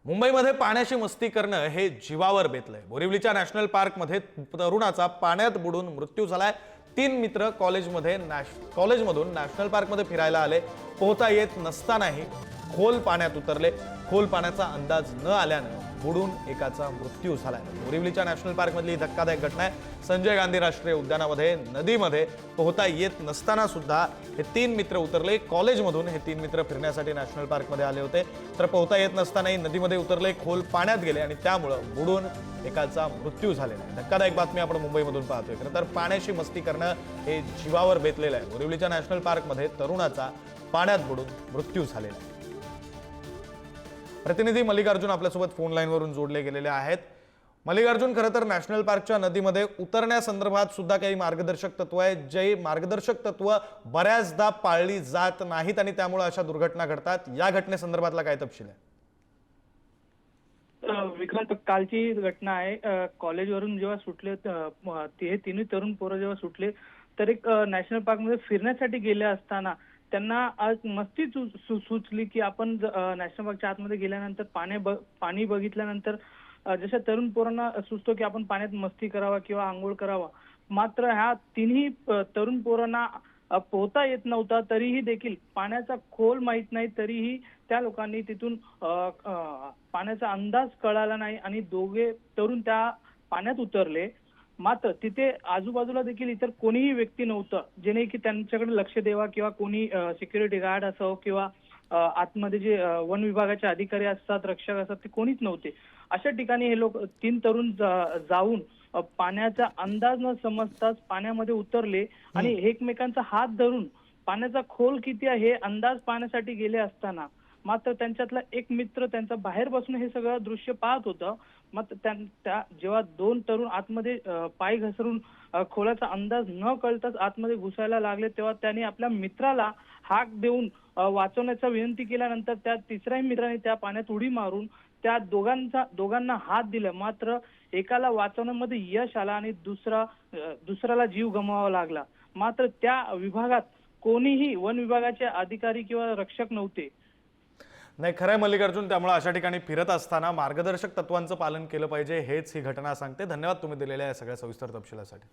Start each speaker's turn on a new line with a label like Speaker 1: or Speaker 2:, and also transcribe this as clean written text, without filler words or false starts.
Speaker 1: मुंबईमध्ये पाण्याची मस्ती करणं हे जीवावर बेतलंय। बोरिवलीच्या नॅशनल पार्कमध्ये तरुणाचा पाण्यात बुडून मृत्यू झालाय। 3 मित्र कॉलेजमधून नॅशनल पार्कमध्ये फिरायला आले। पोहता येत नसतानाही खोल पाण्यात उतरले। खोल पाण्याचा अंदाज न आल्यानं बुडून एकाचा मृत्यू झालाय। बोरिवलीच्या नॅशनल पार्कमधली धक्कादायक घटना आहे। संजय गांधी राष्ट्रीय उद्यानामध्ये नदीमध्ये पोहता येत नसताना सुद्धा हे 3 मित्र उतरले। कॉलेजमधून हे 3 मित्र फिरण्यासाठी नॅशनल पार्कमध्ये आले होते, तर पोहता येत नसतानाही नदीमध्ये उतरले, खोल पाण्यात गेले आणि त्यामुळे बुडून एकाचा मृत्यू झालेला आहे। धक्कादायक बातमी आपण मुंबईमधून पाहतोय। खरं तर पाण्याची मस्ती करणं हे जीवावर बेतलेलं आहे। बोरिवलीच्या नॅशनल पार्कमध्ये तरुणाचा पाण्यात बुडून मृत्यू झालेला आहे। प्रतिनिधी मल्लिकार्जुन आपल्यासोबत फोन लाईनवरून जोडले गेलेले आहेत। मल्लिकार्जुन, खरं तर नॅशनल पार्कच्या नदीमध्ये उतरण्यासंदर्भात सुद्धा काही मार्गदर्शक तत्व आहेत, जे मार्गदर्शक तत्व बऱ्याचदा पाळली जात नाहीत आणि त्यामुळे अशा दुर्घटना घडतात। या घटनेसंदर्भातला काय तपशील आहे?
Speaker 2: विक्रांत, कालची घटना आहे। कॉलेजवरून जेव्हा सुटले ते तिन्ही तरुण पोरं जेव्हा सुटले तर एक नॅशनल पार्क मध्ये फिरण्यासाठी गेले असताना त्यांना आज मस्ती सुचली की आपण नॅशनल पार्कच्या आतमध्ये गेल्यानंतर पाणी बघितल्यानंतर जशा तरुण पोरांना सुचतो की आपण पाण्यात मस्ती करावा किंवा आंघोळ करावा, मात्र ह्या तिन्ही तरुण पोरांना पोहता येत नव्हता, तरीही देखील पाण्याचा खोल माहित नाही, तरीही त्या लोकांनी तिथून पाण्याचा अंदाज कळाला नाही आणि दोघे तरुण त्या पाण्यात उतरले। मात्र तिथे आजूबाजूला देखील इतर कोणीही व्यक्ती नव्हतं जेणे की त्यांच्याकडे लक्ष द्यावा किंवा कोणी सिक्युरिटी गार्ड असावं किंवा आतमध्ये जे वन विभागाचे अधिकारी असतात, रक्षक असतात, ते कोणीच नव्हते। अशा ठिकाणी हे लोक 3 तरुण जाऊन पाण्याचा अंदाज न समजताच पाण्यामध्ये उतरले आणि एकमेकांचा हात धरून पाण्याचा खोल किती आहे हे अंदाज पाहण्यासाठी गेले असताना मात्र त्यांच्यातला एक मित्र त्यांचा बाहेर बसून हे सगळं दृश्य पाहत होता। मात्र त्या जेव्हा 2 तरुण आतमध्ये पाय घसरून खोलाचा अंदाज न कळताच आतमध्ये घुसायला लागले, तेव्हा त्यांनी आपल्या मित्राला हाक देऊन वाचवण्याचा विनंती केल्यानंतर त्या तिसऱ्या मित्राने त्या पाण्यात उडी मारून त्या दोघांना हात दिला। मात्र एकाला वाचवण्यामध्ये यश आला आणि दुसऱ्याला जीव गमवावा लागला। मात्र त्या विभागात कोणीही वन विभागाचे अधिकारी किंवा रक्षक नव्हते।
Speaker 1: नाही, खरंय मल्लिकार्जुन, त्यामुळे अशा ठिकाणी फिरत असताना मार्गदर्शक तत्वांचं पालन केलं पाहिजे, हेच ही घटना सांगते। धन्यवाद तुम्ही दिलेल्या या सगळ्या सविस्तर तपशिलासाठी।